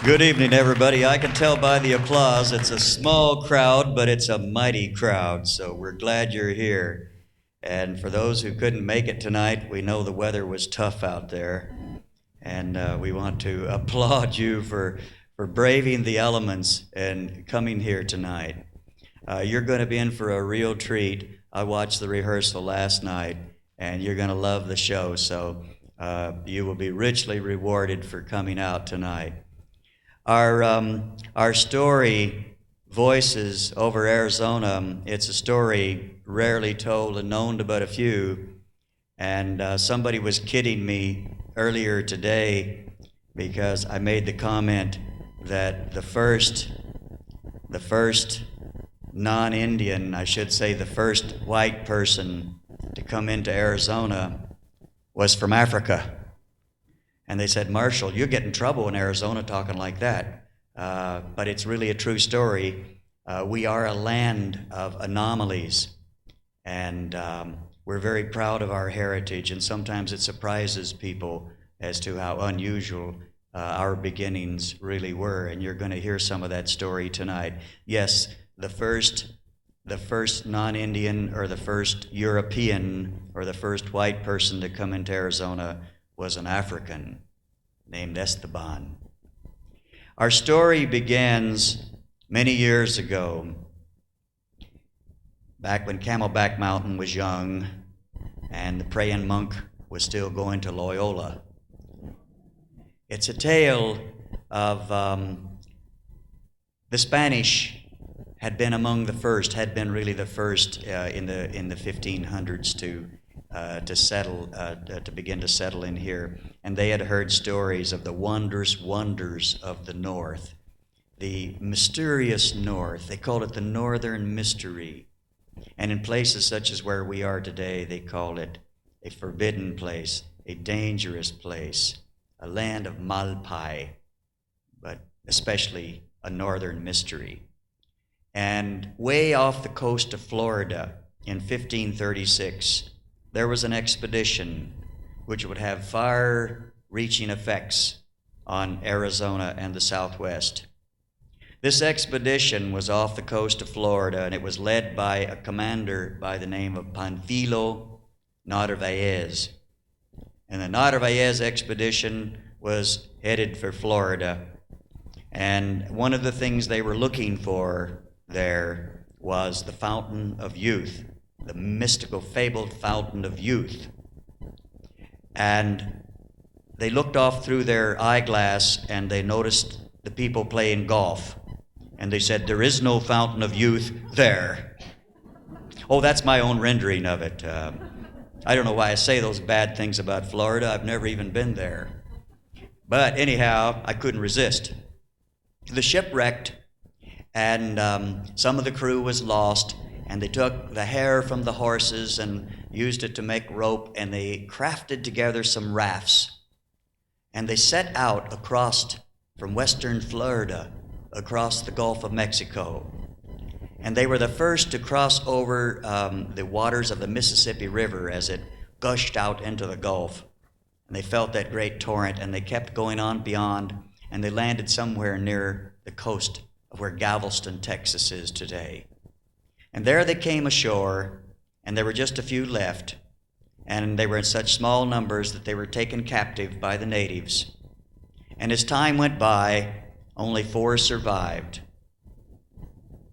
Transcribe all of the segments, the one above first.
Good evening, everybody. I can tell by the applause it's a small crowd, but it's a mighty crowd, so we're glad you're here. And for those who couldn't make it tonight, we know the weather was tough out there, and we want to applaud you for braving the elements and coming here tonight. You're going to be in for a real treat. I watched the rehearsal last night, and you're going to love the show, so you will be richly rewarded for coming out tonight. Our story, Voices Over Arizona, it's a story rarely told and known to but a few. And somebody was kidding me earlier today because I made the comment that the first non-Indian, I should say the first white person to come into Arizona was from Africa. And they said, Marshall, you get in trouble in Arizona talking like that. But it's really a true story. We are a land of anomalies. And we're very proud of our heritage. And sometimes it surprises people as to how unusual our beginnings really were. And you're going to hear some of that story tonight. Yes, the first non-Indian or the first European or the first white person to come into Arizona was an African named Esteban. Our story begins many years ago, back when Camelback Mountain was young and the praying monk was still going to Loyola. It's a tale of the Spanish had been among the first, had been really the first in the 1500s to settle, to begin to settle in here. And they had heard stories of the wondrous wonders of the North, the mysterious North. They called it the Northern Mystery. And in places such as where we are today, they call it a forbidden place, a dangerous place, a land of Malpai, but especially a Northern Mystery. And way off the coast of Florida in 1536, there was an expedition which would have far-reaching effects on Arizona and the Southwest. This expedition was off the coast of Florida, and it was led by a commander by the name of Panfilo Narvaez. And the Narvaez expedition was headed for Florida. And one of the things they were looking for there was the Fountain of Youth, the mystical, fabled Fountain of Youth. And they looked off through their eyeglass and they noticed the people playing golf. And they said, there is no Fountain of Youth there. Oh, that's my own rendering of it. I don't know why I say those bad things about Florida. I've never even been there. But anyhow, I couldn't resist. The ship wrecked, and some of the crew was lost, and they took the hair from the horses and used it to make rope, and they crafted together some rafts. And they set out across from western Florida, across the Gulf of Mexico. And they were the first to cross over the waters of the Mississippi River as it gushed out into the Gulf. And they felt that great torrent, and they kept going on beyond, and they landed somewhere near the coast of where Galveston, Texas is today. And there they came ashore, and there were just a few left, and they were in such small numbers that they were taken captive by the natives. And as time went by, only 4 survived.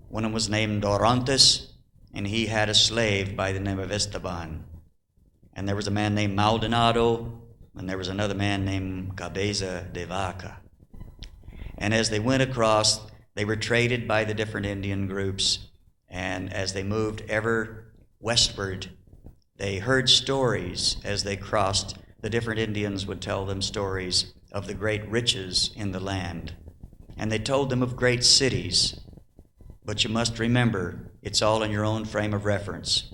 One of them was named Dorantes, and he had a slave by the name of Esteban. And there was a man named Maldonado, and there was another man named Cabeza de Vaca. And as they went across, they were traded by the different Indian groups. And as they moved ever westward, they heard stories as they crossed. The different Indians would tell them stories of the great riches in the land. And they told them of great cities. But you must remember, it's all in your own frame of reference.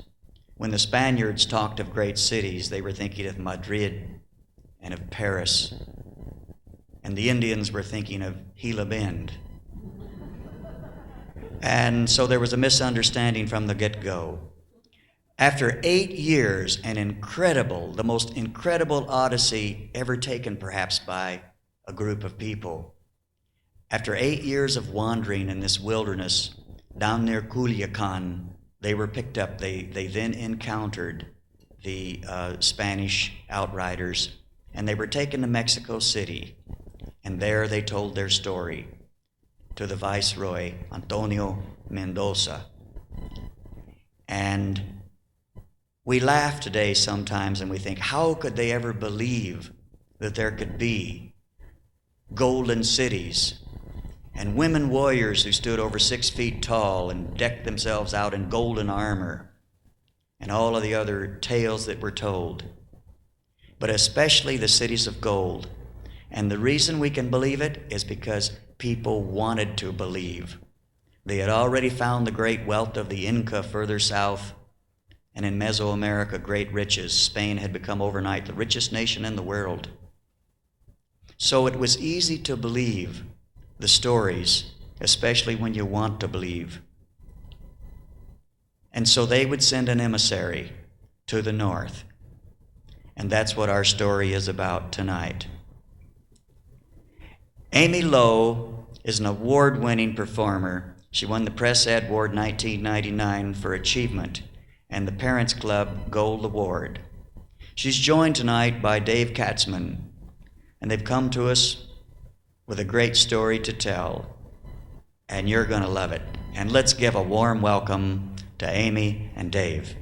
When the Spaniards talked of great cities, they were thinking of Madrid and of Paris. And the Indians were thinking of Gila Bend. And so there was a misunderstanding from the get-go. After 8 years, the most incredible odyssey ever taken perhaps by a group of people, After 8 years of wandering in this wilderness down near Culiacan, they were picked up. They then encountered the Spanish outriders, and they were taken to Mexico City. And there they told their story to the Viceroy, Antonio Mendoza. And we laugh today sometimes and we think, how could they ever believe that there could be golden cities and women warriors who stood over 6 feet tall and decked themselves out in golden armor, and all of the other tales that were told, but especially the cities of gold. And the reason we can believe it is because people wanted to believe. They had already found the great wealth of the Inca further south, and in Mesoamerica, great riches. Spain had become overnight the richest nation in the world. So it was easy to believe the stories, especially when you want to believe. And so they would send an emissary to the north. And that's what our story is about tonight. Amy Lowe is an award-winning performer. She won the Press Ed Award 1999 for achievement and the Parents Club Gold Award. She's joined tonight by Dave Katzman, and they've come to us with a great story to tell, and you're going to love it. And let's give a warm welcome to Amy and Dave.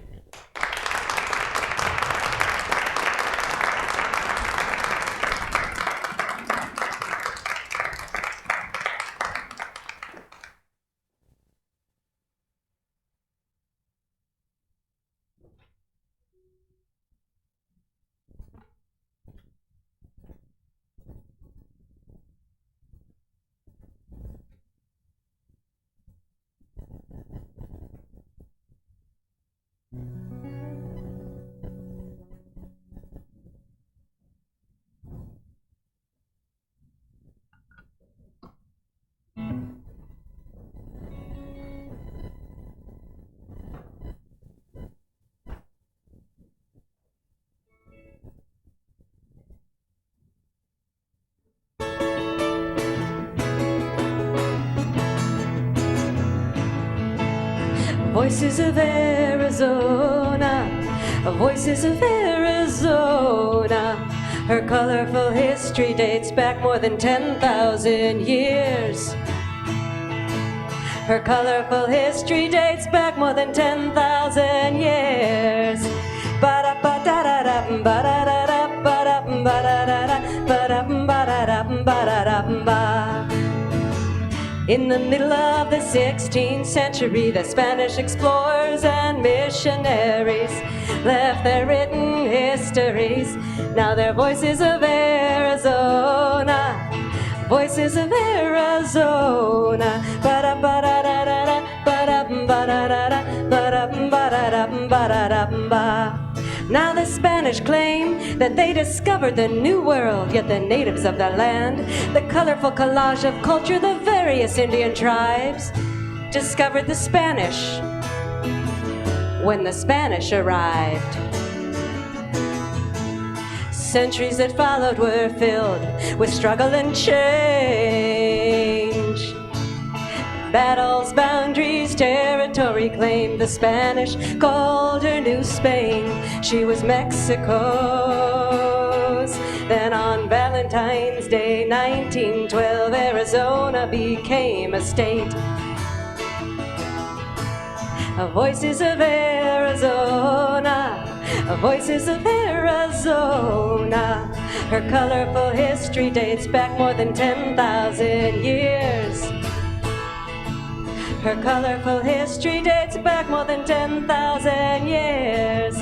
Voices of Arizona, voices of Arizona. Her colorful history dates back more than 10,000 years. Her colorful history dates back more than 10,000 years. Ba-da-ba-da-da-da, ba-da-da-da, ba-da-da, ba-da-da, ba-da-da, ba-da-da. In the middle of the 16th century, the Spanish explorers and missionaries left their written histories. Now they're voices of Arizona, voices of Arizona. Ba-da-ba-da-da-da-da, ba-da-ba-da-da-da, ba-da-ba-da-da, ba-da-da-ba. Now the Spanish claim that they discovered the New World, yet the natives of the land, the colorful collage of culture, the various Indian tribes, discovered the Spanish when the Spanish arrived. Centuries that followed were filled with struggle and change. Battles, boundaries, territory claimed. The Spanish called her New Spain. She was Mexico's. Then on Valentine's Day 1912, Arizona became a state. Voices of Arizona, voices of Arizona. Her colorful history dates back more than 10,000 years. Her colorful history dates back more than 10,000 years.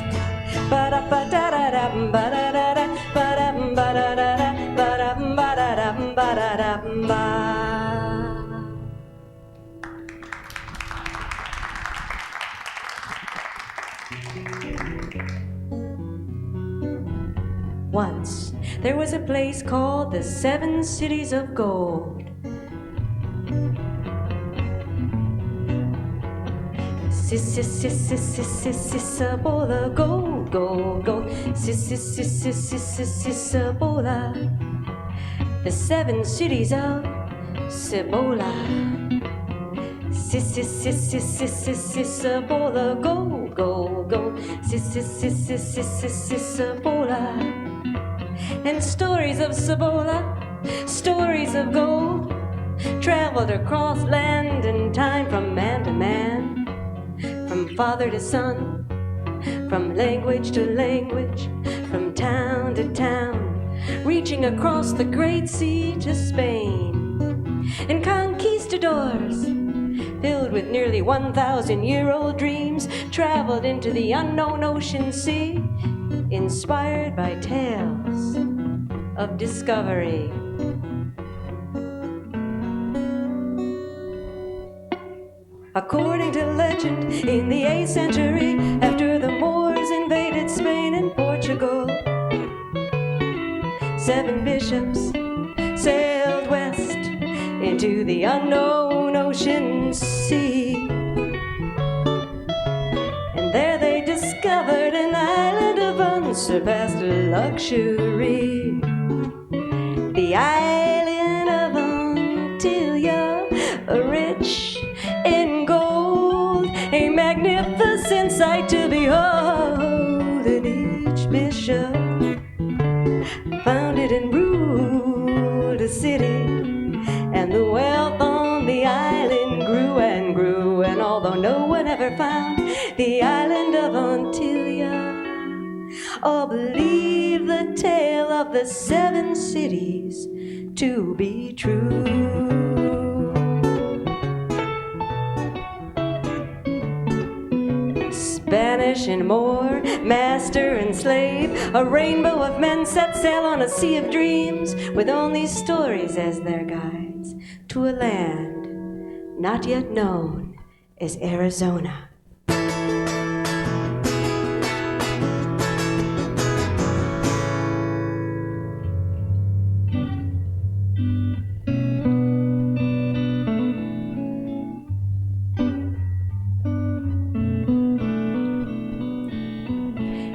Ba-da-ba-da-da-da, ba-da-da-da, ba-da-ba-da-da-da, ba-da-ba-da-da, ba-da-da-ba. Once there was a place called the Seven Cities of Gold. Sisabola, gold, gold, gold. Sisabola. The seven cities of Cibola. Cibola, go, go, go. Cibola. And stories of Cibola, stories of gold, traveled across land and time from man to man, from father to son, from language to language, from town to town, reaching across the great sea to Spain. And conquistadors, filled with nearly 1,000-year-old dreams, traveled into the unknown ocean sea, inspired by tales of discovery. According to legend, in the 8th century, after the Moors invaded Spain and Portugal, 7 bishops sailed west into the unknown ocean sea. And there they discovered an island of unsurpassed luxury, the island of Antilia, rich in gold, a magnificent sight to behold. And each bishop founded and ruled a city, and the wealth on the island grew and grew. And although no one ever found the island of Antilia, all believe the tale of the 7 cities to be true. Spanish and Moor, master and slave, a rainbow of men set sail on a sea of dreams, with only stories as their guides to a land not yet known as Arizona.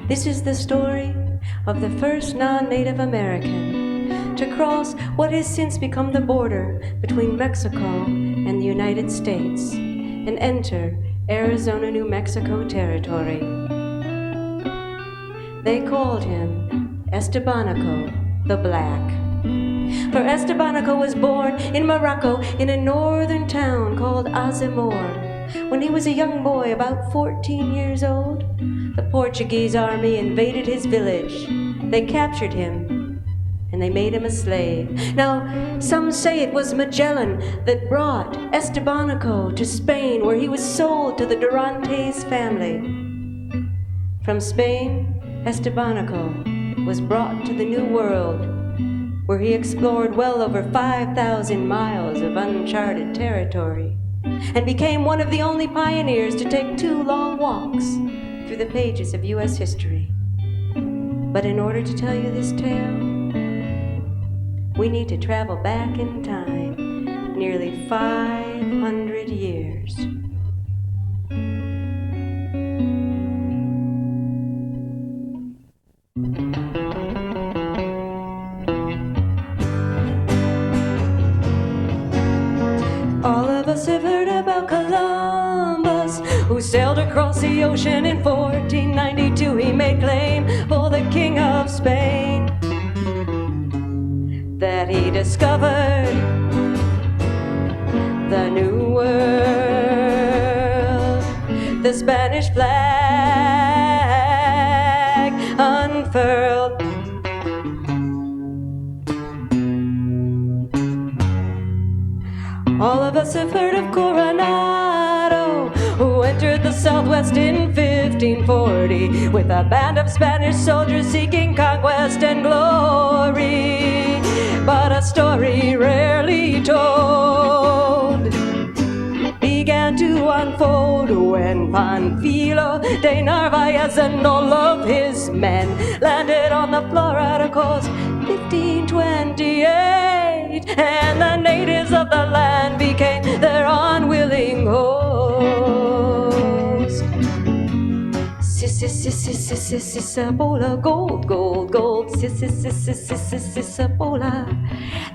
This is the story of the first non-Native American to cross what has since become the border between Mexico and the United States and enter Arizona-New Mexico territory. They called him Estevanico the Black. For Estevanico was born in Morocco in a northern town called Moor. When he was a young boy, about 14 years old, the Portuguese army invaded his village. They captured him, and they made him a slave. Now, some say it was Magellan that brought Estevanico to Spain, where he was sold to the Durantes family. From Spain, Estevanico was brought to the New World, where he explored well over 5,000 miles of uncharted territory, and became one of the only pioneers to take 2 long walks through the pages of U.S. history. But in order to tell you this tale, we need to travel back in time nearly 500 years. All of us have heard about Columbus, who sailed across the ocean in 1492. He made claim for the King of Spain that he discovered the New World. The Spanish flag unfurled. All of us have heard of Coronado, who entered the Southwest in 1540 with a band of Spanish soldiers seeking conquest and glory. But a story rarely told began to unfold when Panfilo de Narvaez and all of his men landed on the Florida coast 1528, and the natives of the land became their unwilling host. Sisabola, gold, gold, gold, Sisabola.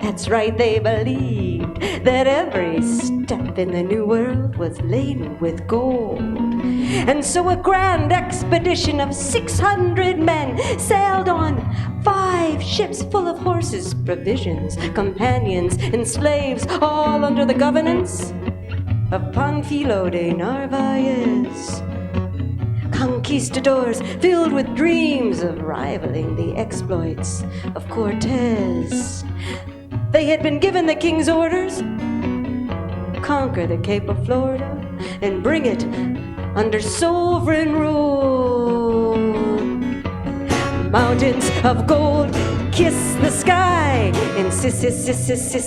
That's right, they believed that every step in the New World was laden with gold. And so a grand expedition of 600 men sailed on 5 ships full of horses, provisions, companions, and slaves, all under the governance of Panfilo de Narvaez. Conquistadors filled with dreams of rivaling the exploits of Cortez. They had been given the king's orders: conquer the Cape of Florida and bring it under sovereign rule. Mountains of gold kiss the sky in Sisabola,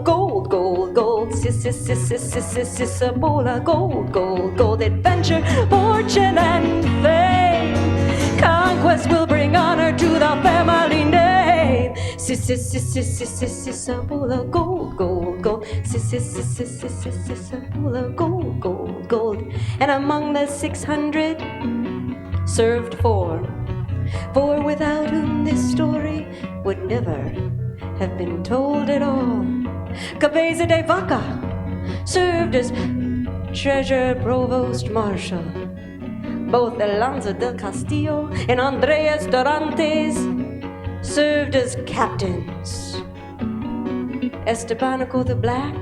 gold, gold, gold, Sisabola, gold, gold, gold. Adventure, fortune, and fame. Conquest will bring honor to the family name. Sisabola, gold, gold, gold, Sisabola, gold, gold, gold. And among the 600 served 4. For without whom this story would never have been told at all. Cabeza de Vaca served as treasurer provost marshal. Both Alonso del Castillo and Andres Dorantes served as captains. Estevanico the Black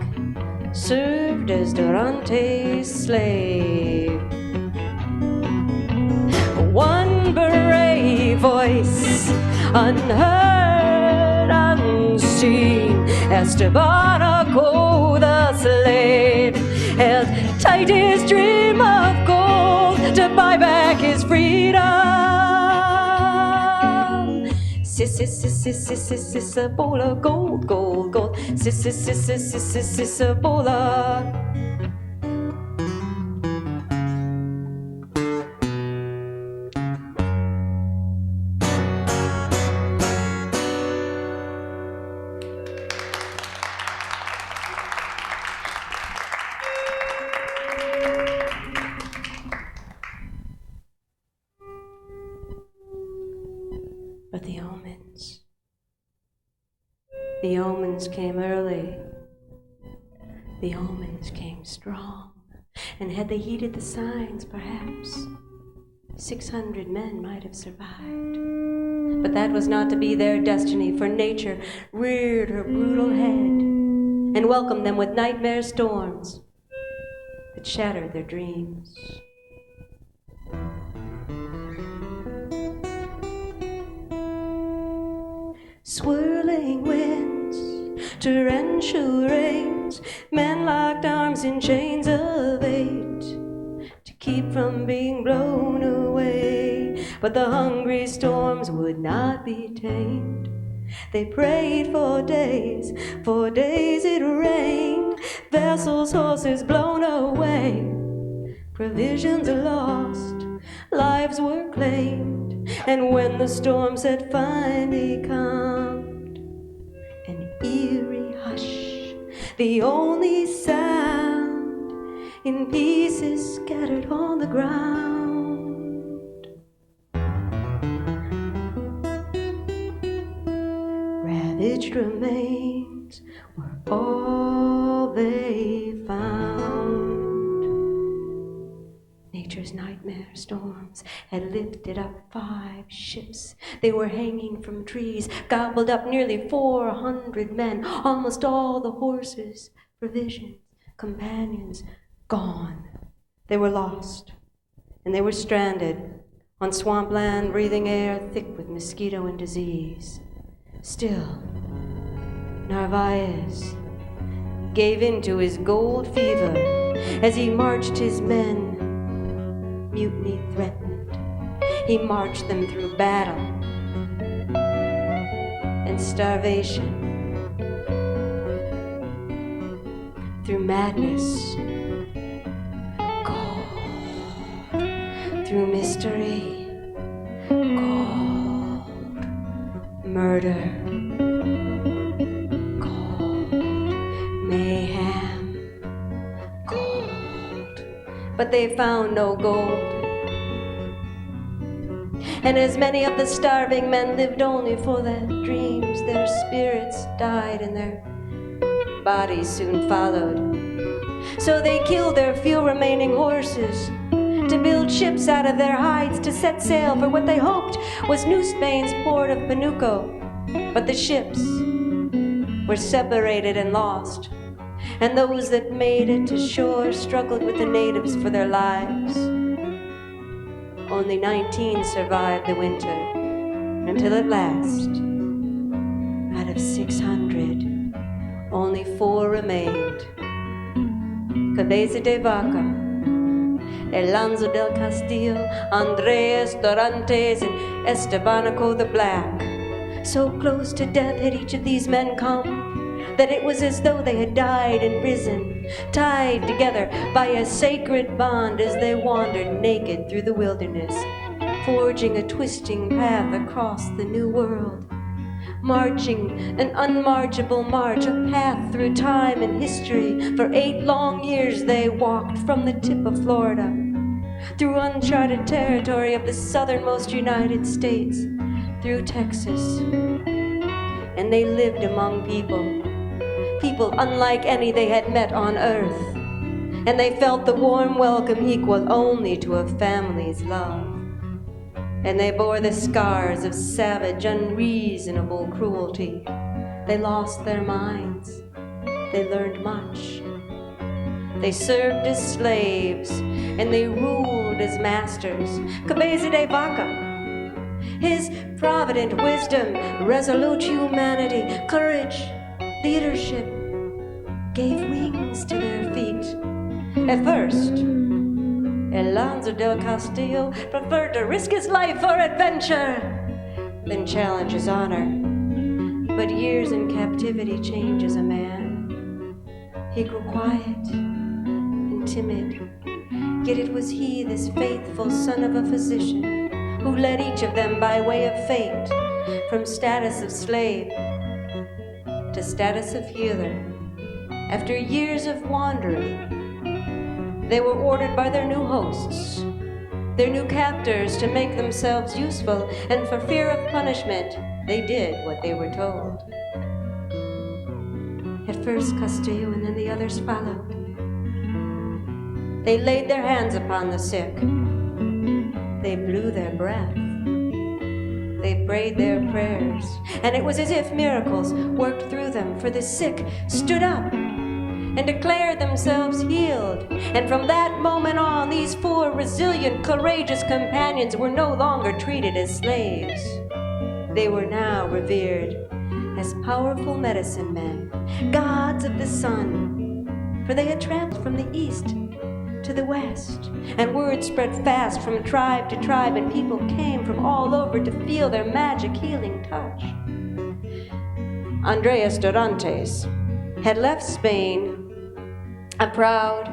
served as Dorantes' slave. One brave voice, unheard, unseen, Estevanico the slave held tight his dream of gold to buy back his freedom. Sisabola, gold, gold, gold, Sisabola. But the omens came early. The omens came strong. And had they heeded the signs, perhaps 600 men might have survived. But that was not to be their destiny, for nature reared her brutal head and welcomed them with nightmare storms that shattered their dreams. Swirling winds, torrential rains, men locked arms in chains of 8 to keep from being blown away. But the hungry storms would not be tamed. They prayed for days it rained. Vessels, horses blown away, provisions lost, lives were claimed. And when the storms had finally calmed, an eerie hush, the only sound, in pieces scattered on the ground. Ravaged remains were all they found. Nature's nightmare storms had lifted up 5 ships. They were hanging from trees, gobbled up nearly 400 men, almost all the horses, provisions, companions, gone. They were lost, and they were stranded on swampland, breathing air thick with mosquito and disease. Still, Narvaez gave in to his gold fever as he marched his men. Mutiny threatened. He marched them through battle and starvation, through madness, gold, through mystery, gold, murder, gold, mayhem, gold. But they found no gold. And as many of the starving men lived only for their dreams, their spirits died and their bodies soon followed. So they killed their few remaining horses to build ships out of their hides to set sail for what they hoped was New Spain's port of Panuco. But the ships were separated and lost, and those that made it to shore struggled with the natives for their lives. Only 19 survived the winter, until at last, out of 600, only 4 remained. Cabeza de Vaca, Alonso del Castillo, Andres Dorantes, and Estevanico the Black. So close to death had each of these men come that it was as though they had died and risen, tied together by a sacred bond as they wandered naked through the wilderness, forging a twisting path across the new world, marching an unmarchable march, a path through time and history. For 8 long years they walked from the tip of Florida, through uncharted territory of the southernmost United States, through Texas. And they lived among people unlike any they had met on earth. And they felt the warm welcome equal only to a family's love. And they bore the scars of savage, unreasonable cruelty. They lost their minds. They learned much. They served as slaves, and they ruled as masters. Cabeza de Vaca, his provident wisdom, resolute humanity, courage, leadership, gave wings to their feet. At first, Alonso del Castillo preferred to risk his life for adventure than challenge his honor. But years in captivity changes a man. He grew quiet and timid, yet it was he, this faithful son of a physician, who led each of them by way of fate from status of slave to status of healer. After years of wandering, they were ordered by their new hosts, their new captors, to make themselves useful, and for fear of punishment, they did what they were told. At first Castillo and then the others followed. They laid their hands upon the sick. They blew their breath. They prayed their prayers, and it was as if miracles worked through them, for the sick stood up and declared themselves healed. And from that moment on, these 4 resilient, courageous companions were no longer treated as slaves. They were now revered as powerful medicine men, gods of the sun, for they had traveled from the east to the west, and word spread fast from tribe to tribe, and people came from all over to feel their magic healing touch. Andres Dorantes had left Spain a proud,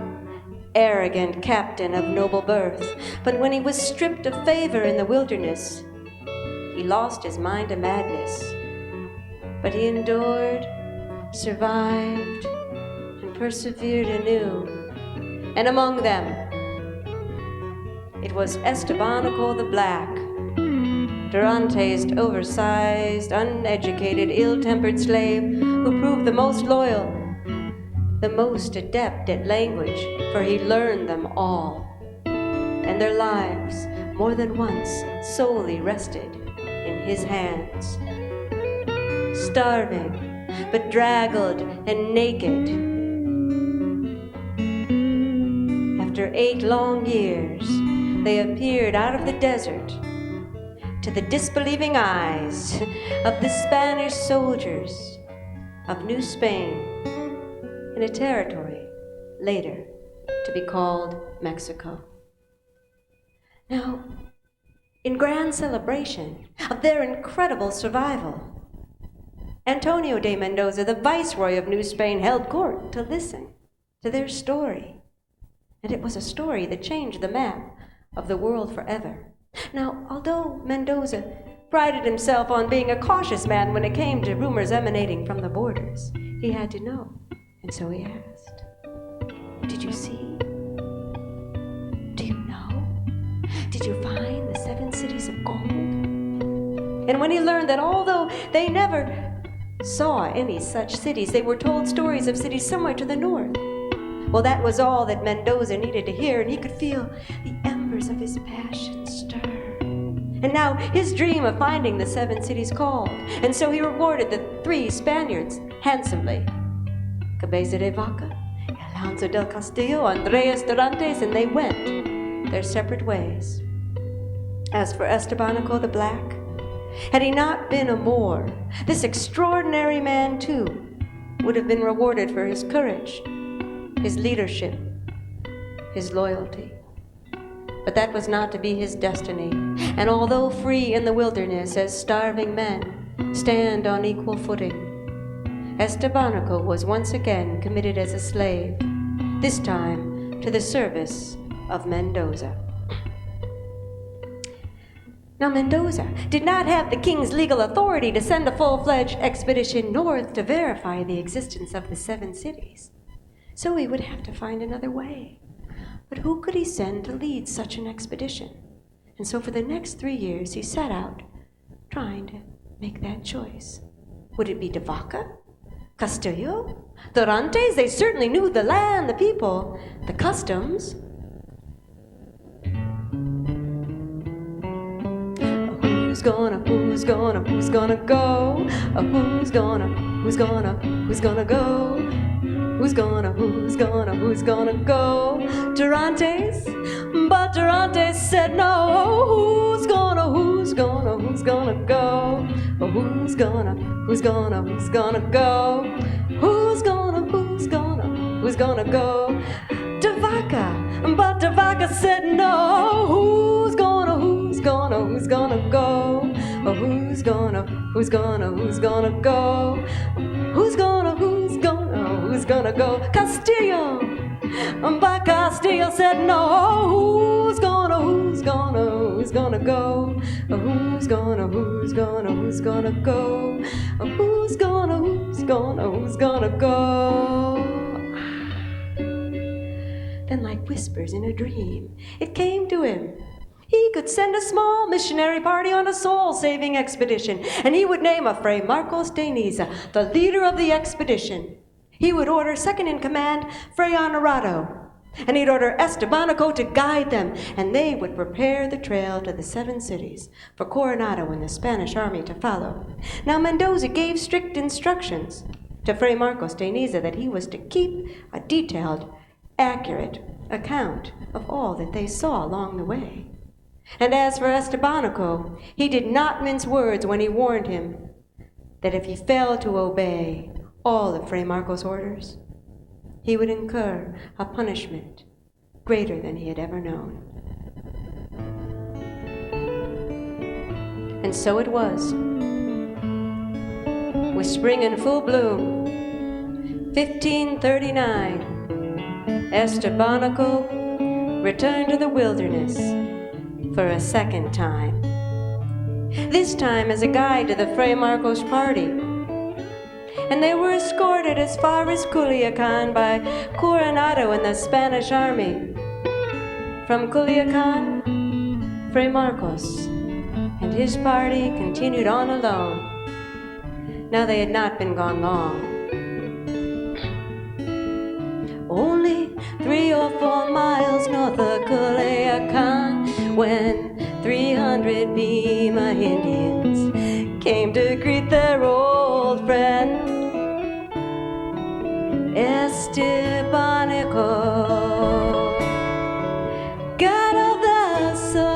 arrogant captain of noble birth, but when he was stripped of favor in the wilderness, he lost his mind to madness. But he endured, survived, and persevered anew. And among them, it was Estevanico the Black, Dorantes' oversized, uneducated, ill-tempered slave, who proved the most loyal, the most adept at language, for he learned them all. And their lives, more than once, solely rested in his hands. Starving, bedraggled, and naked, after 8 long years, they appeared out of the desert to the disbelieving eyes of the Spanish soldiers of New Spain, in a territory later to be called Mexico. Now, in grand celebration of their incredible survival, Antonio de Mendoza, the Viceroy of New Spain, held court to listen to their story. And it was a story that changed the map of the world forever. Now, although Mendoza prided himself on being a cautious man when it came to rumors emanating from the borders, he had to know, and so he asked, "Did you see? Do you know? Did you find the 7 cities of gold And when he learned that although they never saw any such cities, they were told stories of cities somewhere to the north. Well, that was all that Mendoza needed to hear, and he could feel the embers of his passion stir. And now his dream of finding the 7 cities called, and so he rewarded the 3 Spaniards handsomely. Cabeza de Vaca, Alonso del Castillo, Andres Dorantes, and they went their separate ways. As for Estevanico the Black, had he not been a Moor, this extraordinary man too would have been rewarded for his courage, his leadership, his loyalty. But that was not to be his destiny, and although free in the wilderness as starving men stand on equal footing, Estevanico was once again committed as a slave, this time to the service of Mendoza. Now, Mendoza did not have the king's legal authority to send a full-fledged expedition north to verify the existence of the 7 cities. So he would have to find another way. But who could he send to lead such an expedition? And so for the next 3 years, he set out trying to make that choice. Would it be de Vaca? Castillo? Dorantes? They certainly knew the land, the people, the customs. Who's gonna go? Who's gonna go? Who's gonna go? Who's gonna go? Dorantes? But Dorantes said no. Who's gonna go? Who's gonna go? Who's gonna go? Who's gonna go? De Vaca. But De Vaca said no. Who's gonna go? Who's gonna go? Who's gonna go? Castillo. But Castillo said no. Who's gonna go? Who's gonna go? Who's gonna go? Then, like whispers in a dream, it came to him. He could send a small missionary party on a soul-saving expedition, and he would name a Fray Marcos de Niza, the leader of the expedition. He would order second-in-command Fray Coronado, and he'd order Estevanico to guide them, and they would prepare the trail to the 7 cities for Coronado and the Spanish army to follow. Now Mendoza gave strict instructions to Fray Marcos de Niza that he was to keep a detailed, accurate account of all that they saw along the way. And as for Estevanico, he did not mince words when he warned him that if he failed to obey all of Fray Marcos' orders, he would incur a punishment greater than he had ever known. And so it was. With spring in full bloom, 1539, Estevanico returned to the wilderness for a second time. This time as a guide to the Fray Marcos party. And they were escorted as far as Culiacan by Coronado and the Spanish army. From Culiacan, Fray Marcos and his party continued on alone. Now they had not been gone long. Only 3 or 4 miles north of Culiacan, when 300 Pima Indians came to greet their old friend, Estevanico, God of the sun.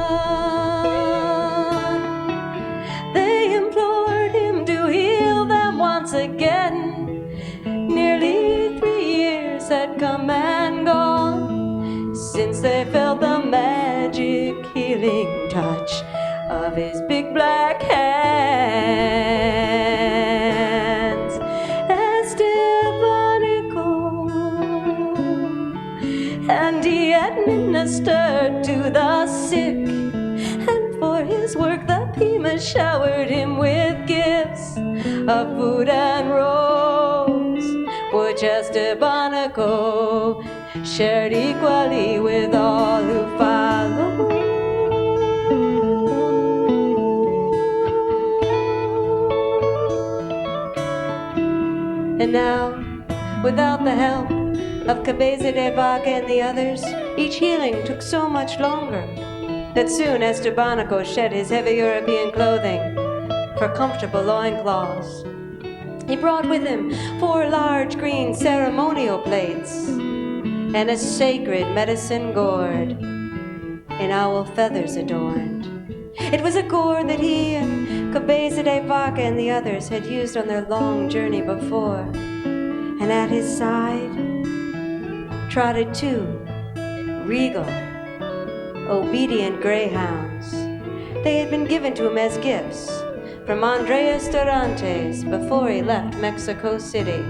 They implored him to heal them once again. Nearly 3 years had come and gone since they felt the magic healing touch of his big black hands. Estevanico, and he administered to the sick, and for his work the Pima showered him with gifts of food and rose, which Estevanico shared equally with all who followed. And now, without the help of Cabeza de Vaca and the others, each healing took so much longer that soon Estevanico shed his heavy European clothing for comfortable loincloths. He brought with him 4 large green ceremonial plates and a sacred medicine gourd in owl feathers adorned. It was a gourd that he and Cabeza de Vaca and the others had used on their long journey before. And at his side trotted 2 regal, obedient greyhounds. They had been given to him as gifts from Andres Dorantes before he left Mexico City.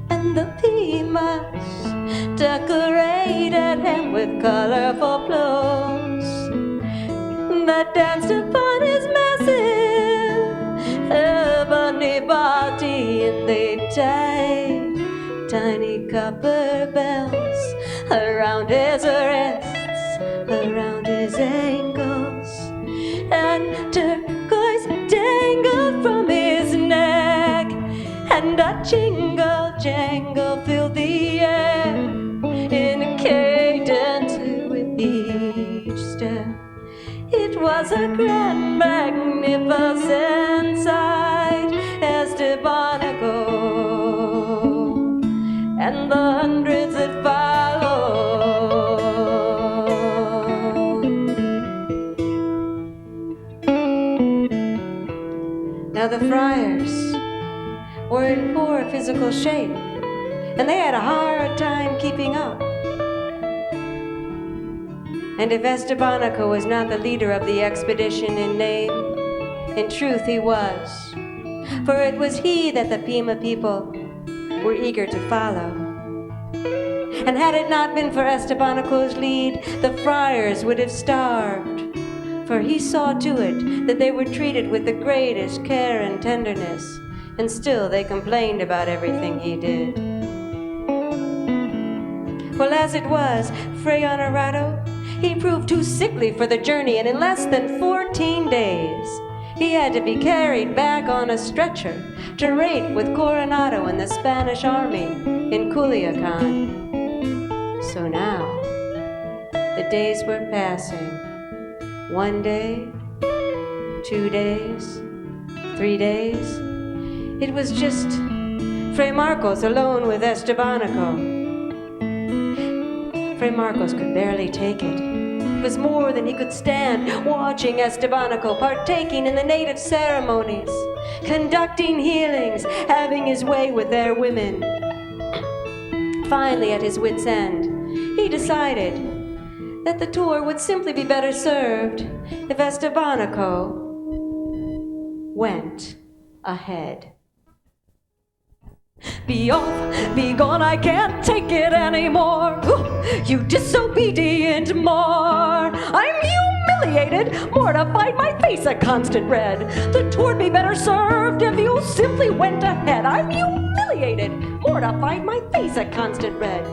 And the Pimas decorated him with colorful plumes that danced upon his massive ebony body, and they tied tiny copper bells around his wrists, around his ankles, and turquoise dangled from his neck, and a jingle jangle filled the air in cadence with each step. It was a grand, magnificent sight, Estevanico, and the hundreds that followed. Now the friars were in poor physical shape, and they had a hard time keeping up. And if Estevanico was not the leader of the expedition in name, in truth he was. For it was he that the Pima people were eager to follow. And had it not been for Estevanico's lead, the friars would have starved. For he saw to it that they were treated with the greatest care and tenderness, and still they complained about everything he did. Well, as it was, Fray Honorado, he proved too sickly for the journey, and in less than 14 days, he had to be carried back on a stretcher to raid with Coronado and the Spanish army in Culiacan. So now, the days were passing. 1 day, 2 days, 3 days. It was just Fray Marcos alone with Estevanico. Fray Marcos could barely take it. It was more than he could stand, watching Estevanico partaking in the native ceremonies, conducting healings, having his way with their women. Finally, at his wit's end, he decided that the tour would simply be better served if Estevanico went ahead. Be off, be gone, I can't take it anymore. You disobedient Moor. I'm humiliated, mortified, my face a constant red. The tour'd be better served if you simply went ahead. I'm humiliated, mortified, my face a constant red.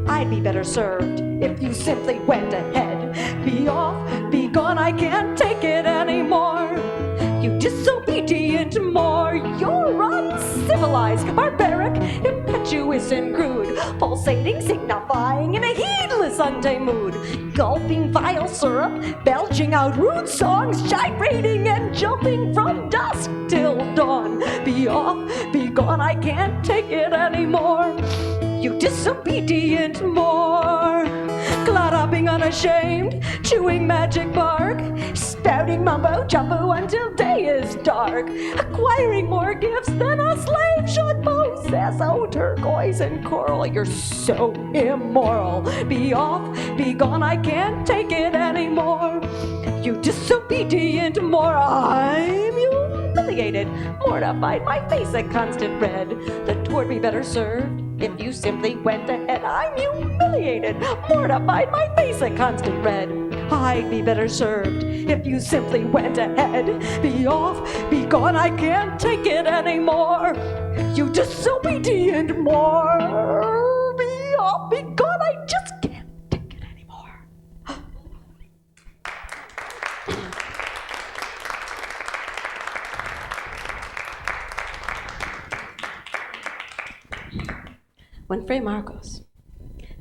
I'd be better served if you simply went ahead. Be off, be gone, I can't take it anymore. You disobedient Moor, you're uncivilized, barbaric, impetuous and crude, pulsating, signifying in a heedless, untamed mood, gulping vile syrup, belching out rude songs, gyrating and jumping from dusk till dawn. Be off, be gone, I can't take it anymore. You disobedient Moor, clod-hopping unashamed, chewing magic bark, spouting mumbo-jumbo until day is dark, acquiring more gifts than a slave should possess. Oh, turquoise and coral, you're so immoral. Be off, be gone, I can't take it anymore. You disobedient Moor, I'm humiliated, mortified, my face a constant red. The tour'd be better served if you simply went ahead. I'm humiliated, mortified, my face a constant red. I'd be better served if you simply went ahead. Be off, be gone, I can't take it anymore. You disobedient Moor. Be off, be gone, I just can't take it anymore. When Fray Marcos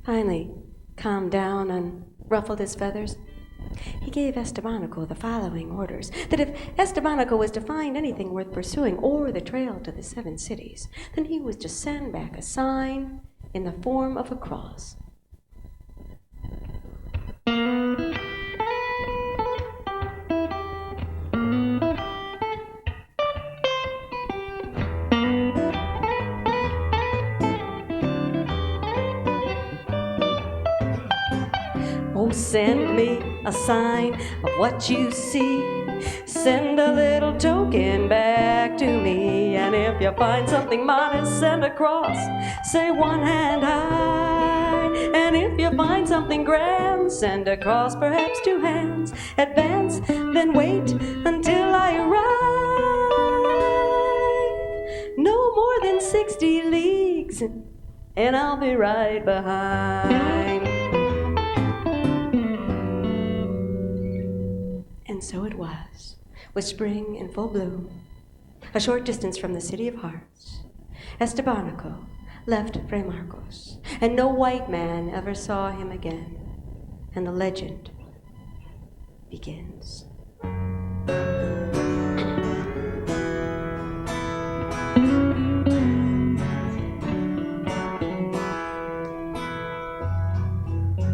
finally calmed down and ruffled his feathers, he gave Estevanico the following orders: that if Estevanico was to find anything worth pursuing or the trail to the 7 cities, then he was to send back a sign in the form of a cross. Oh, send me a sign of what you see. Send a little token back to me. And if you find something modest, send a cross. Say 1 hand high. And if you find something grand, send a cross, perhaps 2 hands. Advance, then wait until I arrive. No more than 60 leagues, and I'll be right behind. And so it was, with spring in full bloom, a short distance from the City of Hearts, Estebanico left Fray Marcos, and no white man ever saw him again. And the legend begins.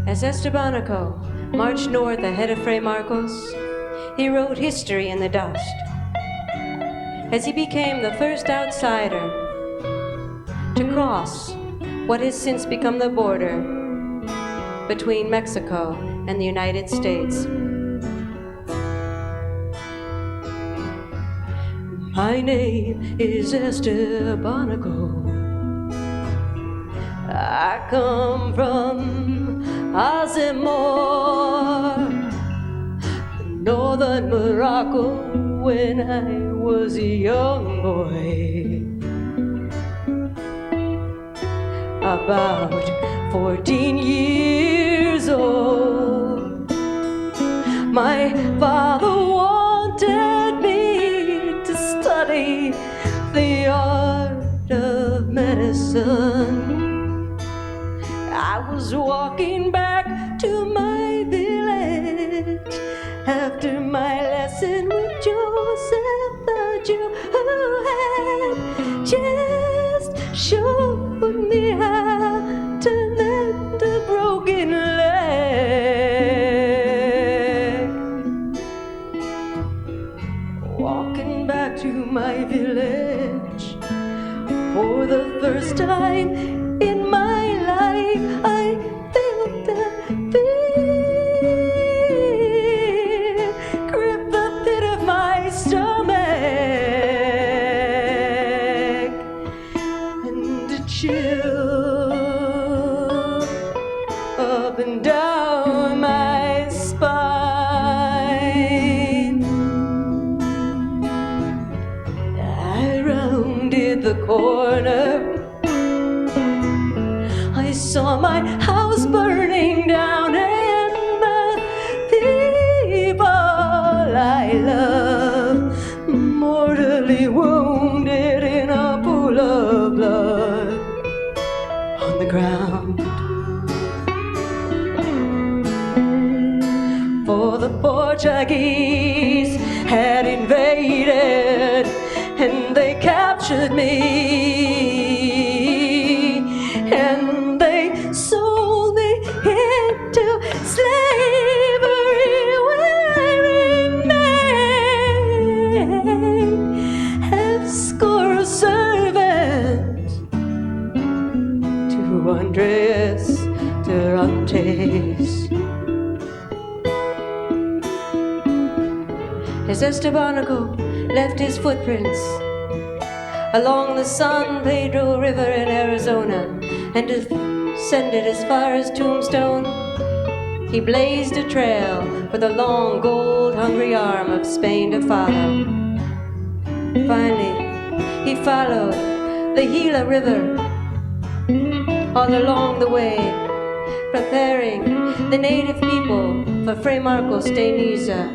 As Estebanico marched north ahead of Fray Marcos, he wrote history in the dust, as he became the first outsider to cross what has since become the border between Mexico and the United States. My name is Estevanico. I come from Moor, northern Morocco, when I was a young boy. About 14 years old, my father wanted me to study the art of medicine. I was walking back to my village after my lesson with Joseph the Jew, who had just showed me how to mend a broken leg. Walking back to my village for the first time in my life, I felt a fear grip the pit of my stomach, and a chill up and down my spine. I rounded the corner. I saw my house burning down, and the people I love mortally wounded in a pool of blood on the ground. For the Portuguese had invaded, and they captured me, and they sold me into slavery, where I remain a score of servants to Andres Durantes. As Estevanico left his footprints along the San Pedro River in Arizona and descended as far as Tombstone, he blazed a trail for the long, gold-hungry arm of Spain to follow. Finally, he followed the Gila River all along the way, preparing the native people for Fray Marcos de Niza.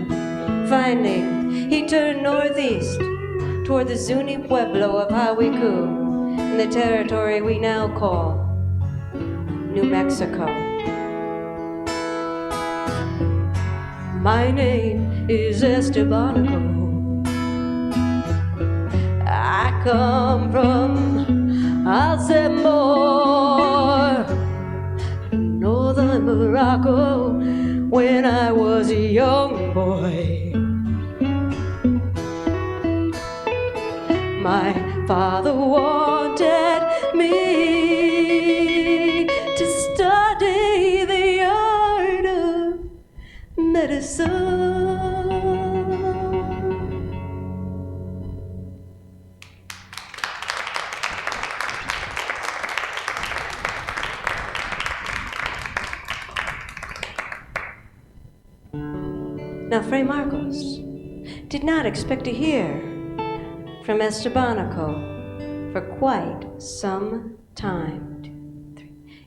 Finally, he turned northeast toward the Zuni Pueblo of Hawiku, in the territory we now call New Mexico. My name is Estevanico. I come from Moor, northern Morocco, when I was a young boy. My father wanted me to study the art of medicine. Now, Fray Marcos did not expect to hear from Estevanico for quite some time.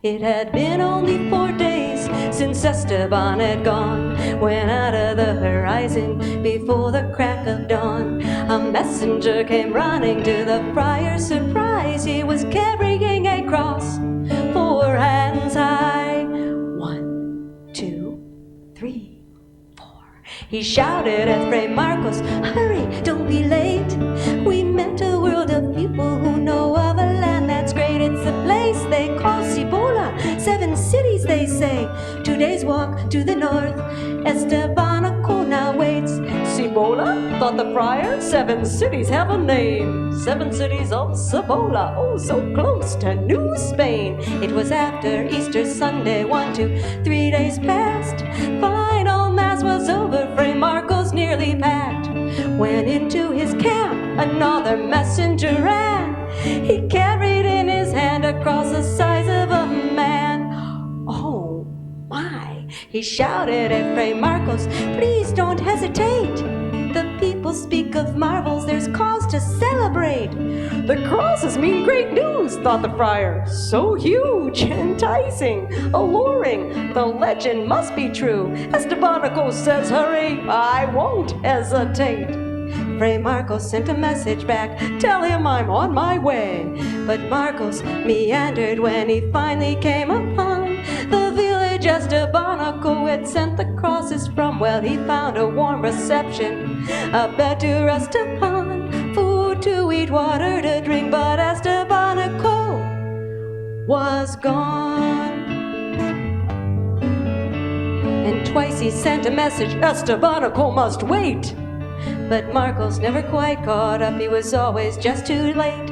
It had been only 4 days since Esteban had gone, when out of the horizon before the crack of dawn, a messenger came running to the friar's surprise. He was carrying a cross 4 hands high. 1, 2, 3, 4. He shouted at Fray Marcos, "Hurry, don't be late. We met a world of people who know of a land that's great. It's a place they call Cibola, 7 cities they say. 2 days walk to the north, Estevanico now waits." Cibola, thought the friar, 7 cities have a name. 7 cities of Cibola, oh so close to New Spain. It was after Easter Sunday, 1, 2, 3 days passed. Final mass was over, Fray Marcos nearly packed. When into his camp another messenger ran. He carried in his hand a cross the size of a man. Oh my, he shouted at Fray Marcos, "Please don't hesitate. The people speak of marvels, there's cause to celebrate." The crosses mean great news, thought the friar. So huge, enticing, alluring, the legend must be true. Estevanico says, "Hurry, I won't hesitate." Fray Marcos sent a message back, "Tell him I'm on my way." But Marcos meandered when he finally came upon the village Estevanico had sent the crosses from. Well, he found a warm reception, a bed to rest upon, food to eat, water to drink, but Estevanico was gone. And twice he sent a message, "Estevanico must wait." But Marcos never quite caught up, he was always just too late.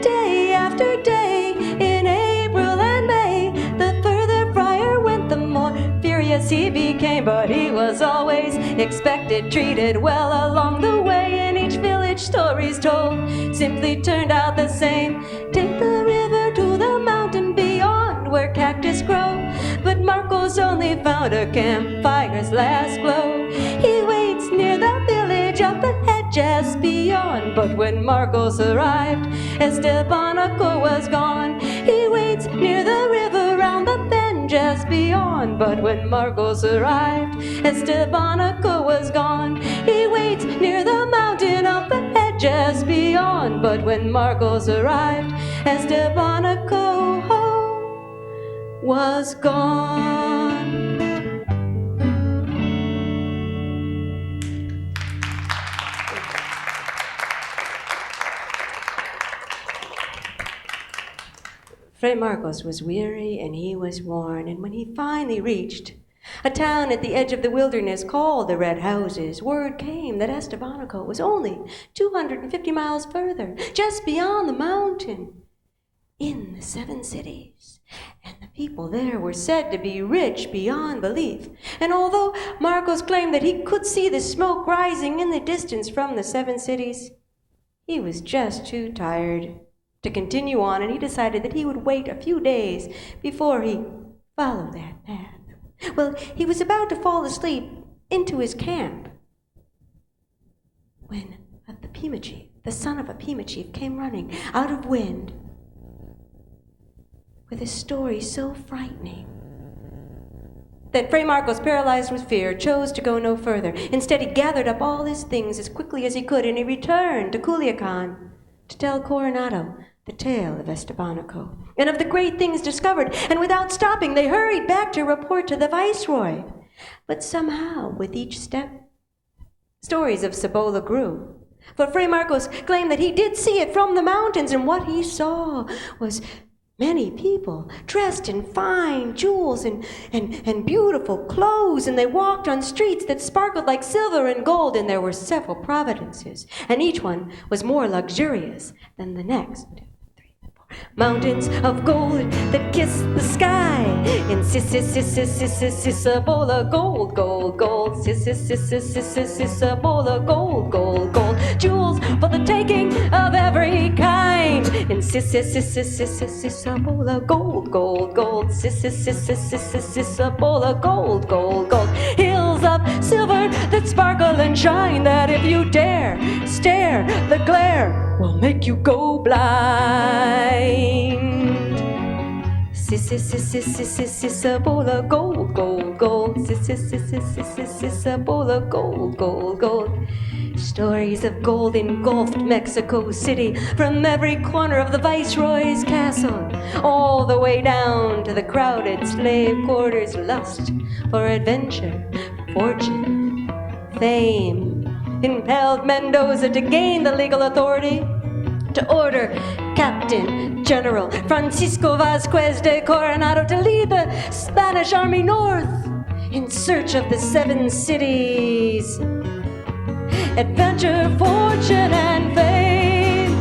Day after day, in April and May, the further friar went, the more furious he became. But he was always expected, treated well along the way. In each village stories told simply turned out the same. Take the river to the mountain beyond where cactus grow. But Marcos only found a campfire's last glow. He waits near the village up ahead just beyond. But when Marcos arrived, Estevanico was gone. He waits near the river round the bend just beyond. But when Marcos arrived, Estevanico was gone. He waits near the mountain up ahead just beyond. But when Marcos arrived, Estevanico was gone. Fray Marcos was weary and he was worn, and when he finally reached a town at the edge of the wilderness called the Red Houses, word came that Estevanico was only 250 miles further, just beyond the mountain, in the 7 cities. And the people there were said to be rich beyond belief. And although Marcos claimed that he could see the smoke rising in the distance from the 7 cities, he was just too tired to continue on, and he decided that he would wait a few days before he followed that path. Well, he was about to fall asleep into his camp when the Pima chief, the son of a Pima chief, came running out of wind with a story so frightening that Fray Marcos, paralyzed with fear, chose to go no further. Instead, he gathered up all his things as quickly as he could, and he returned to Culiacan to tell Coronado the tale of Estevanico and of the great things discovered, and without stopping they hurried back to report to the viceroy. But somehow, with each step, stories of Cibola grew. For Fray Marcos claimed that he did see it from the mountains, and what he saw was many people dressed in fine jewels and beautiful clothes, and they walked on streets that sparkled like silver and gold, and there were several providences, and each one was more luxurious than the next. Mountains of gold that kiss the sky in Cibola, gold, gold, gold, Cibola, gold, gold, gold, jewels for the taking of every kind in Cibola, gold, gold, gold, Cibola, gold, gold, gold, hills of silver that sparkle and shine, that if you dare stare, the glare will make you go blind. Cibola, gold, gold, gold, Cibola, gold, gold, gold. Stories of gold engulfed Mexico City from every corner of the viceroy's castle, all the way down to the crowded slave quarters. Lust for adventure, fortune, fame impelled Mendoza to gain the legal authority to order Captain General Francisco Vásquez de Coronado to lead the Spanish army north in search of the 7 cities. Adventure, fortune, and fame,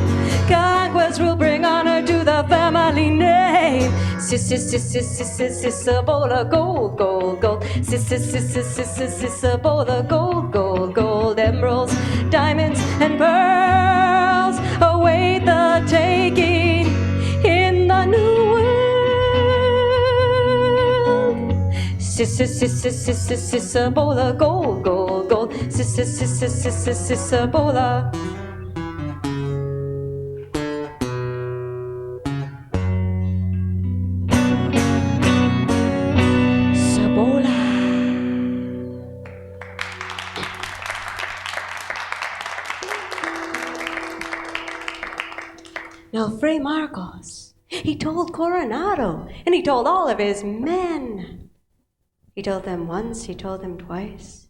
conquest will bring honor to the family name. Cibola, gold, gold, gold, Cibola, gold, gold, gold, emeralds, diamonds, and pearls await the taking in the new world. Cibola, gold, gold, gold, Cibola. Now, Fray Marcos, he told Coronado, and he told all of his men. He told them once, he told them twice,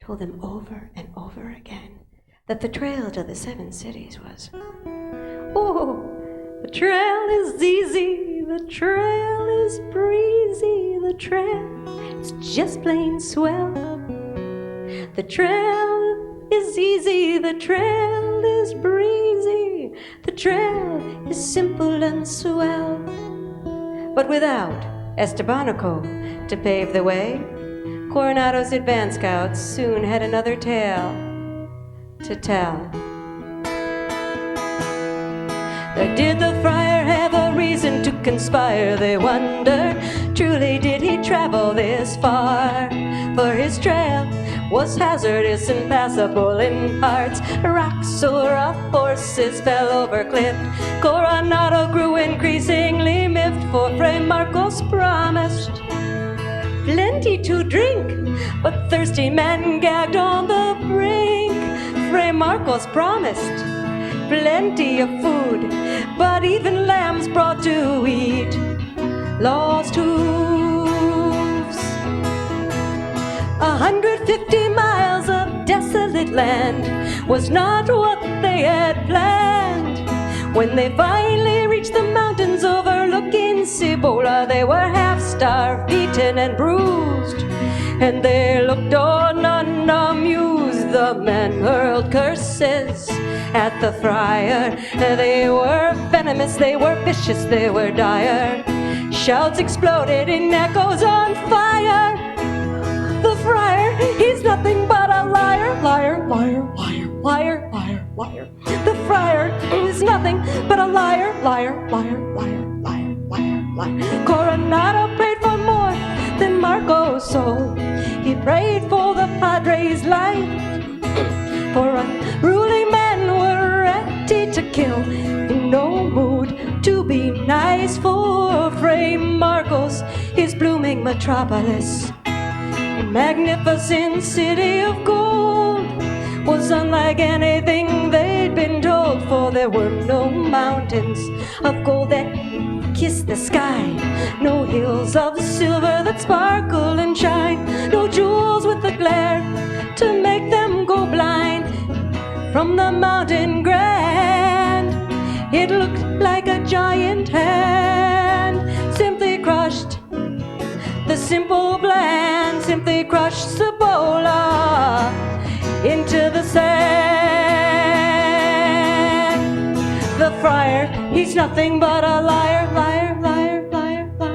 told them over and over again, that the trail to the 7 cities was, oh, the trail is easy, the trail is breezy, the trail is just plain swell. The trail is easy, the trail is breezy, the trail is simple and swell. But without Estevanico to pave the way, Coronado's advance scouts soon had another tale to tell. Did the friar have a reason to conspire, they wonder? Truly did he travel this far? For his trail was hazardous and passable in parts. Rocks so rough, horses fell over cliff. Coronado grew increasingly miffed, for Fray Marcos promised plenty to drink, but thirsty men gagged on the brink. Fray Marcos promised plenty of food, but even lambs brought to eat lost hooves. 150 miles of desolate land was not what they had planned. When they finally reached the mountains overlooking Cibola, they were half-starved, beaten and bruised, and they looked on unamused. The men hurled curses at the friar. They were venomous, they were vicious, they were dire. Shouts exploded in echoes on fire. The friar, he's nothing but a liar, liar, liar, liar, liar, liar, liar. The friar is nothing but a liar, liar, liar, liar, liar, liar, liar. Coronado prayed for more than Marco's soul. He prayed for the padre's life, for unruly men were ready to kill, in no mood to be nice. For Fray Marcos, his blooming metropolis, magnificent city of gold, was unlike anything they'd been told. For there were no mountains of gold that kiss the sky, no hills of silver that sparkle and shine, no jewels with the glare to make them go blind. From the mountain grand, it looked like a giant hand simply crushed the simple bland, simply crushed Cibola into the sand. The friar, he's nothing but a liar, liar, liar, liar, liar, liar.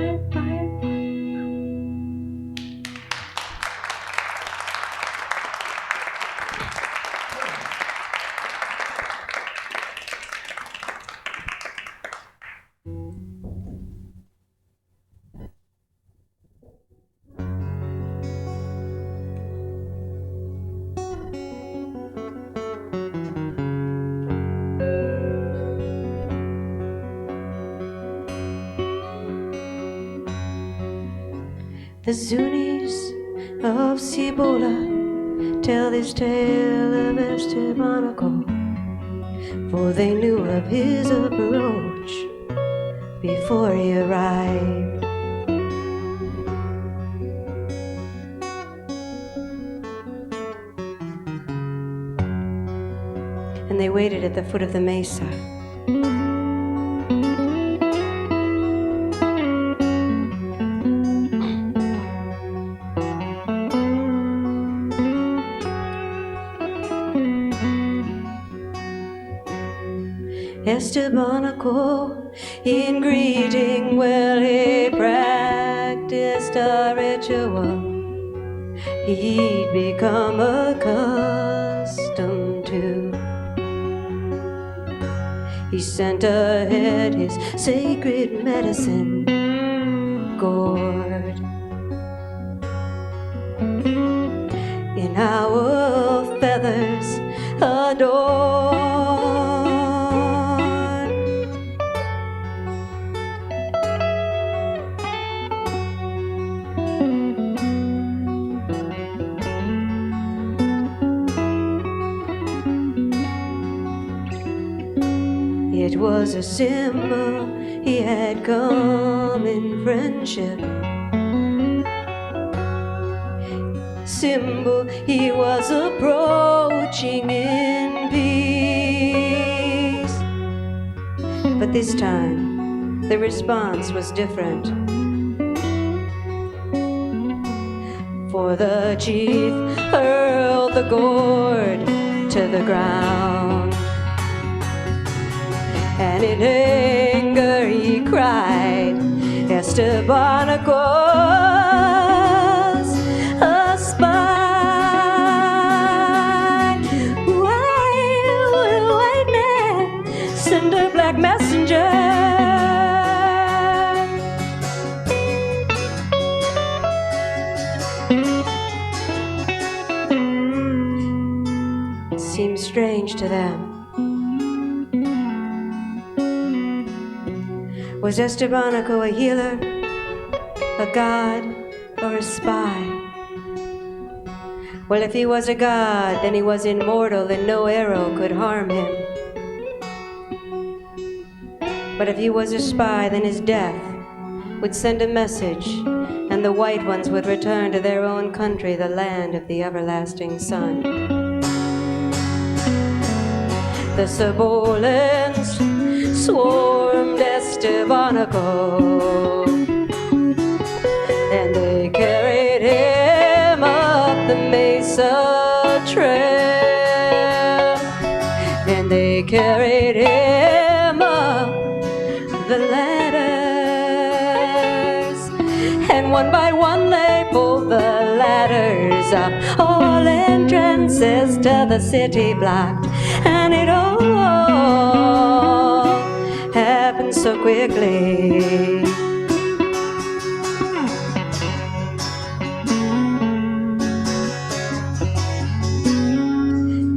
The Zunis of Cibola tell this tale of Esther Barnacle, for they knew of his approach before he arrived. And they waited at the foot of the mesa. Esther Barnacle, in greeting, well, he practiced a ritual he'd become accustomed to. He sent ahead his sacred medicine gourd in our feathers adorned. It was a symbol he had come in friendship, symbol he was approaching in peace. But this time, the response was different. For the chief hurled the gourd to the ground, and in anger he cried, Esther Barnacle's a spy. White man, send a black messenger. It seemed strange to them. Was Esther Barnacle a healer, a god, or a spy? Well, if he was a god, then he was immortal and no arrow could harm him. But if he was a spy, then his death would send a message, and the white ones would return to their own country, the land of the everlasting sun. The Cibolans swarmed Esther Barnacle, and they carried him up the mesa trail, and they carried him up the ladders, and one by one they pulled the ladders up. All entrances to the city blocked, and it all happened so quickly.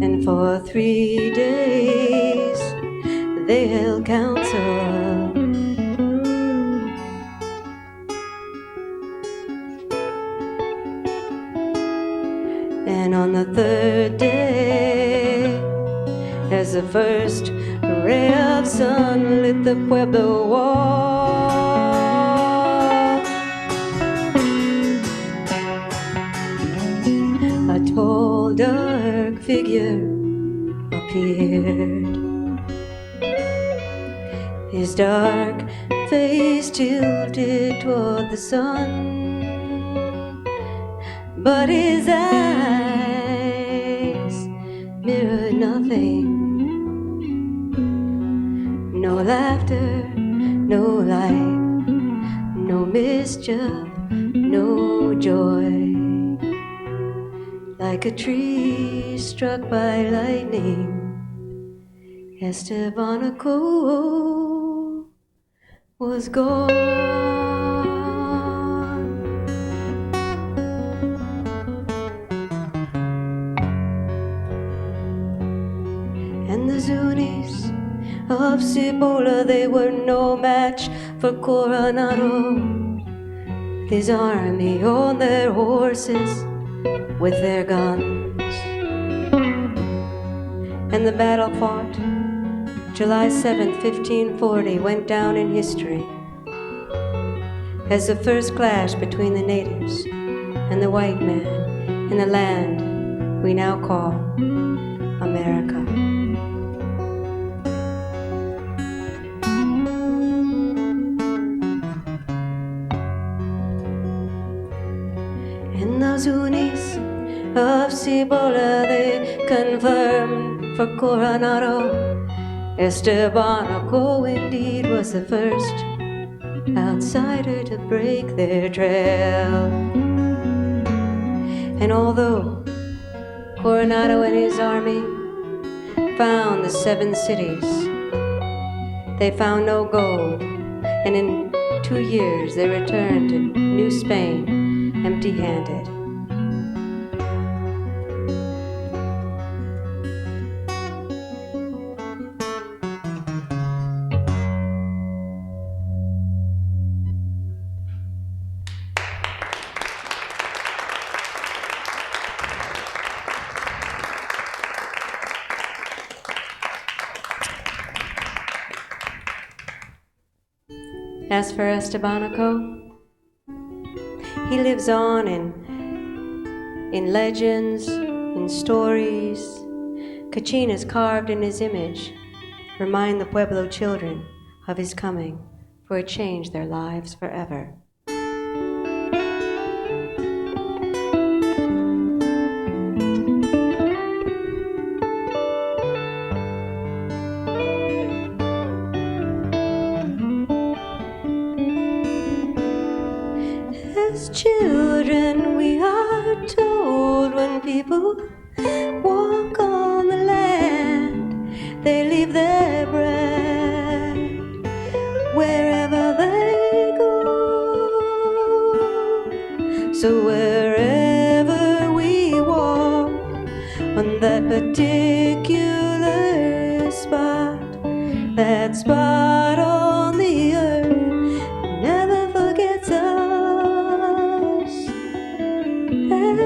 And for 3 days they held council, and on the 3rd day, as the first ray of sun lit the pueblo wall. A tall, dark figure appeared. His dark face tilted toward the sun, but his eyes mirrored nothing. No laughter, no life, no mischief, no joy. Like a tree struck by lightning, Estevanico was gone. And the Zunis of Cibola, they were no match for Coronado. His army on their horses with their guns. And the battle fought July 7th, 1540, went down in history as the first clash between the natives and the white man in the land we now call America. And those Zunis of Cibola, they confirmed for Coronado. Estevanico indeed was the first outsider to break their trail. And although Coronado and his army found the 7 cities, they found no gold, and in 2 years they returned to New Spain empty-handed. As for Estevanico, he lives on in legends, in stories. Cachinas carved in his image remind the Pueblo children of his coming, for it changed their lives forever. Children, we are told when people walk on the land, they leave their bread wherever they go. So wherever we walk on that particular spot, that spot on the earth never forgets us.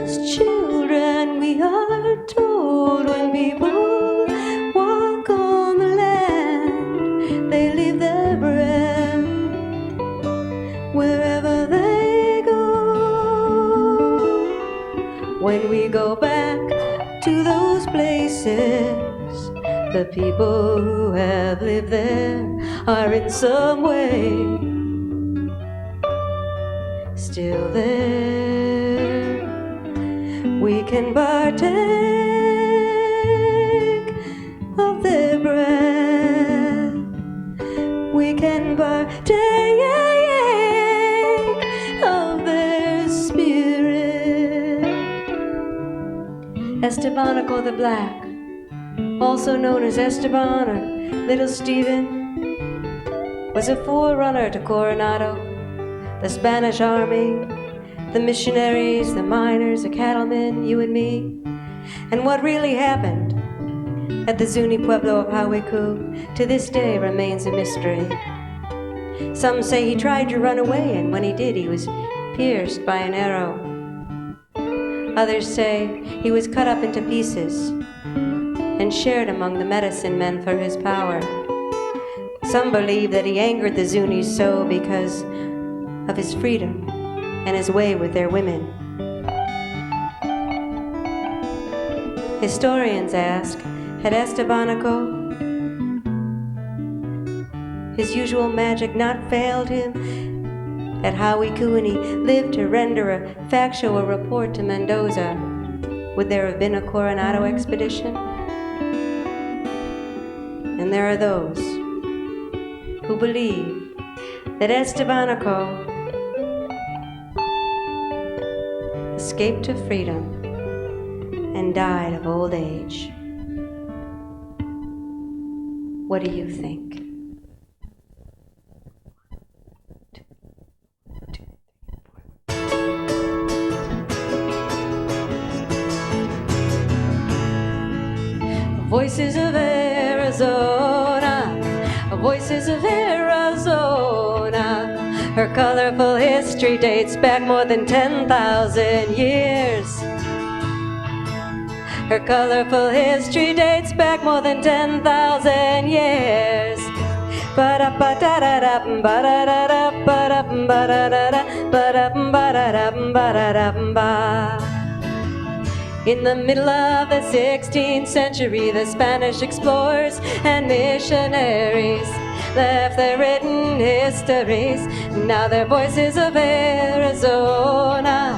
As children, we are told when people walk on the land, they leave their bread wherever they go. When we go back to those places, the people who have lived there are in some way still there. We can partake of their breath. We can partake of their spirit. Estevanico the Black, also known as Esteban or Little Stephen, was a forerunner to Coronado, the Spanish army, the missionaries, the miners, the cattlemen, you and me. And what really happened at the Zuni Pueblo of Hawiku to this day remains a mystery. Some say he tried to run away, and when he did, he was pierced by an arrow. Others say he was cut up into pieces and shared among the medicine men for his power. Some believe that he angered the Zunis so because of his freedom and his way with their women. Historians ask, had Estevanico, his usual magic, not failed him? At Hawikuni lived to render a factual report to Mendoza. Would there have been a Coronado expedition? And there are those who believe that Estevanico escaped to freedom and died of old age. What do you think? Voices of Arizona, voices of Arizona. Her colorful history dates back more than 10,000 years. Her colorful history dates back more than 10,000 years. Ba-da-ba-da-da-da, ba-da-da-da, ba-da-da, ba-da-da, ba-da-da, ba-da-da. In the middle of the 16th century, the Spanish explorers and missionaries left their written histories. Now they're voices of Arizona,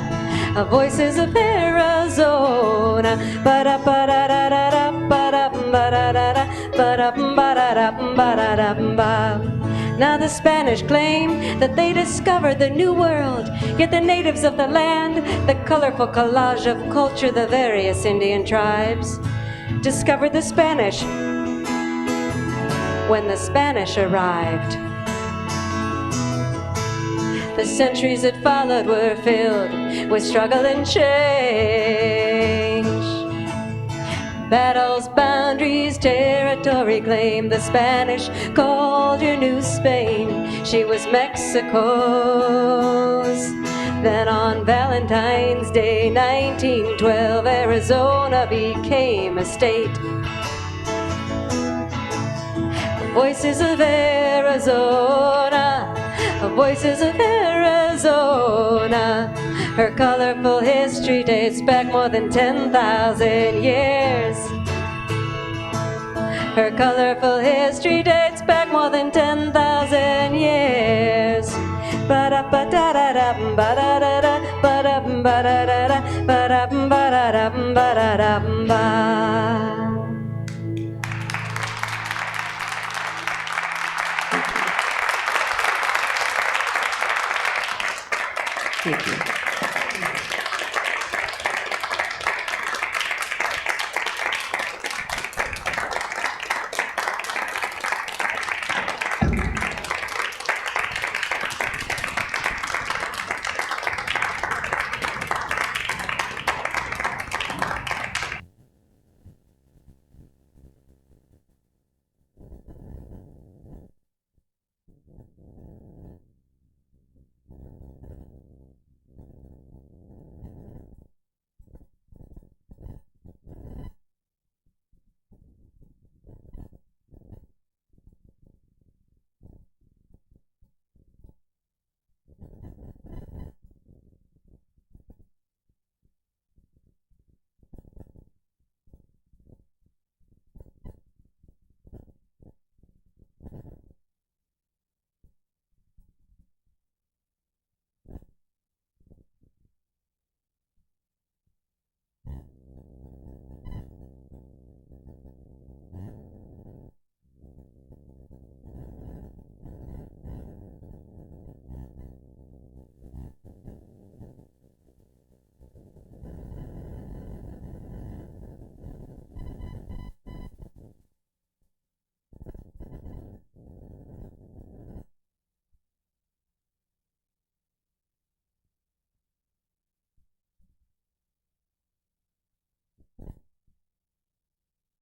voices of Arizona. Ba-da-ba-da-da-da-da, ba-da-ba-da-da-da, ba-da-ba-da-da-ba-da-da-ba. Now the Spanish claim that they discovered the New World, yet the natives of the land, the colorful collage of culture, the various Indian tribes, discovered the Spanish when the Spanish arrived. The centuries that followed were filled with struggle and change. Battles, boundaries, territory claimed. The Spanish called her New Spain. She was Mexico's. Then on Valentine's Day, 1912, Arizona became a state. Voices of Arizona, voices of Arizona. Her colorful history dates back more than 10,000 years. Her colorful history dates back more than 10,000 years. Ba-da-ba-da-da-da, ba-da-da-da, ba-da-ba-da-da-da, ba-da-ba-da-da, ba-da-da-ba. Thank you.